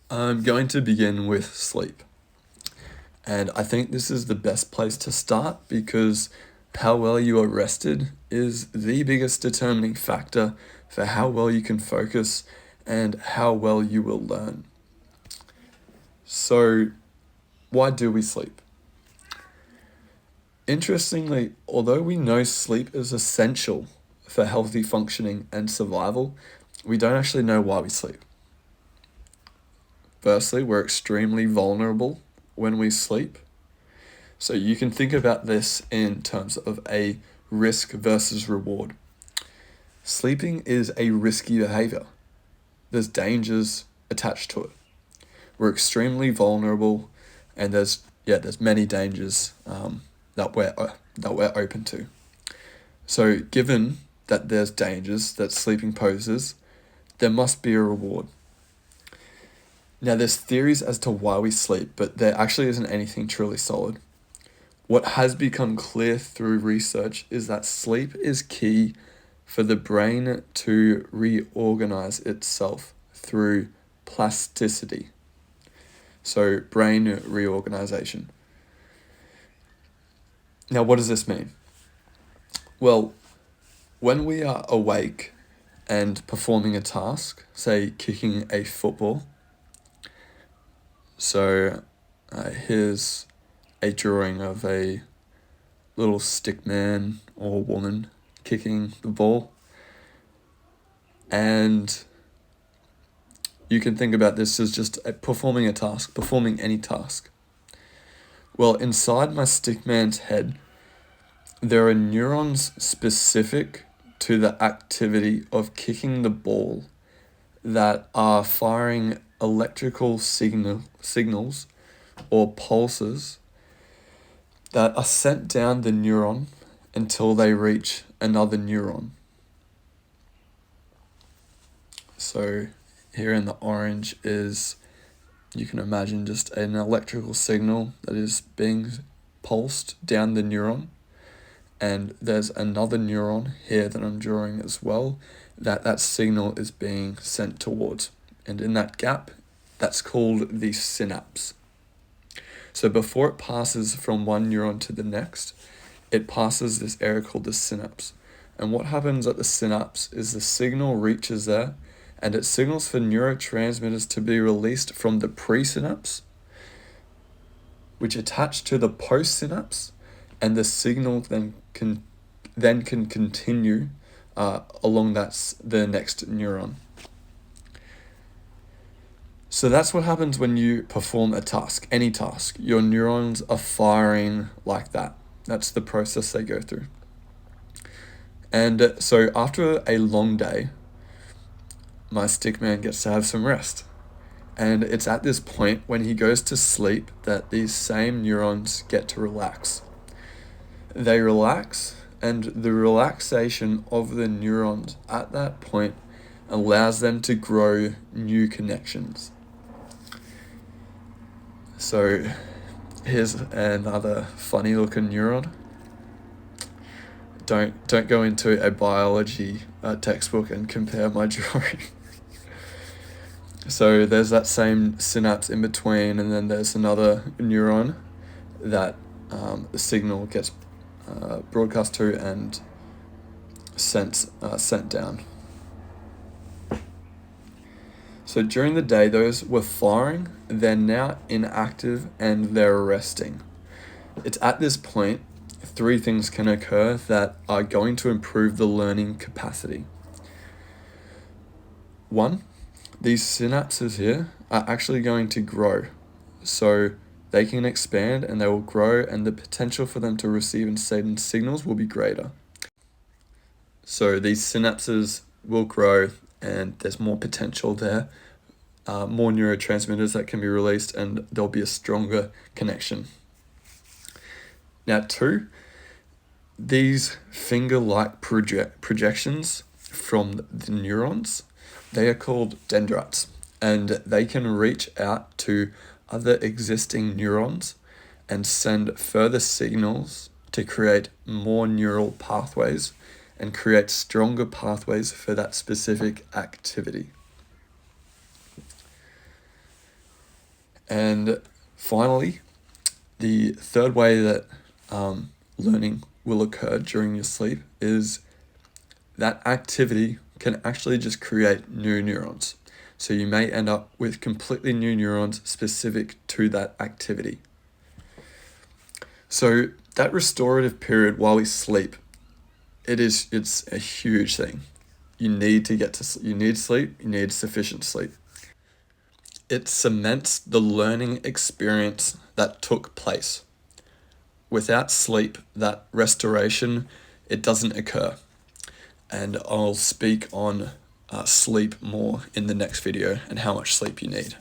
I'm going to begin with sleep. And I think this is the best place to start because how well you are rested is the biggest determining factor for how well you can focus and how well you will learn. So, why do we sleep? Interestingly, although we know sleep is essential for healthy functioning and survival, we don't actually know why we sleep. Firstly, we're extremely vulnerable when we sleep. So you can think about this in terms of a risk versus reward. Sleeping is a risky behavior. There's dangers attached to it. We're extremely vulnerable, and there's many dangers that we're open to. So given that there's dangers that sleeping poses, there must be a reward. Now there's theories as to why we sleep, but there actually isn't anything truly solid. What has become clear through research is that sleep is key for the brain to reorganize itself through plasticity. So, brain reorganization. Now, what does this mean? Well, when we are awake and performing a task, say kicking a football, so here's a drawing of a little stick man or woman kicking the ball. And you can think about this as just performing a task, performing any task. Well, inside my stick man's head, there are neurons specific to the activity of kicking the ball that are firing electrical signals or pulses that are sent down the neuron until they reach another neuron. So here in the orange is, you can imagine just an electrical signal that is being pulsed down the neuron. And there's another neuron here that I'm drawing as well, that signal is being sent towards. And in that gap, that's called the synapse. So before it passes from one neuron to the next, it passes this area called the synapse. And what happens at the synapse is the signal reaches there, and it signals for neurotransmitters to be released from the presynapse, which attach to the postsynapse, and the signal then can continue along the next neuron. So that's what happens when you perform a task, any task. Your neurons are firing like that. That's the process they go through. And so after a long day, my stickman gets to have some rest. And it's at this point when he goes to sleep that these same neurons get to relax. They relax, and the relaxation of the neurons at that point allows them to grow new connections. So here's another funny looking neuron. Don't go into a biology textbook and compare my drawing. So there's that same synapse in between, and then there's another neuron that the signal gets broadcast to and sent down. So during the day, those were firing, they're now inactive and they're resting. It's at this point, three things can occur that are going to improve the learning capacity. One, these synapses here are actually going to grow. So they can expand and they will grow, and the potential for them to receive and send signals will be greater. So these synapses will grow and there's more potential there, more neurotransmitters that can be released, and there'll be a stronger connection. Now, two, these finger-like projections from the neurons, they are called dendrites, and they can reach out to other existing neurons and send further signals to create more neural pathways and create stronger pathways for that specific activity. And finally, the third way that learning will occur during your sleep is that activity can actually just create new neurons. So you may end up with completely new neurons specific to that activity. So that restorative period while we sleep, it's a huge thing. You need you need sleep, you need sufficient sleep. It cements the learning experience that took place. Without sleep, that restoration, it doesn't occur. And I'll speak on sleep more in the next video and how much sleep you need.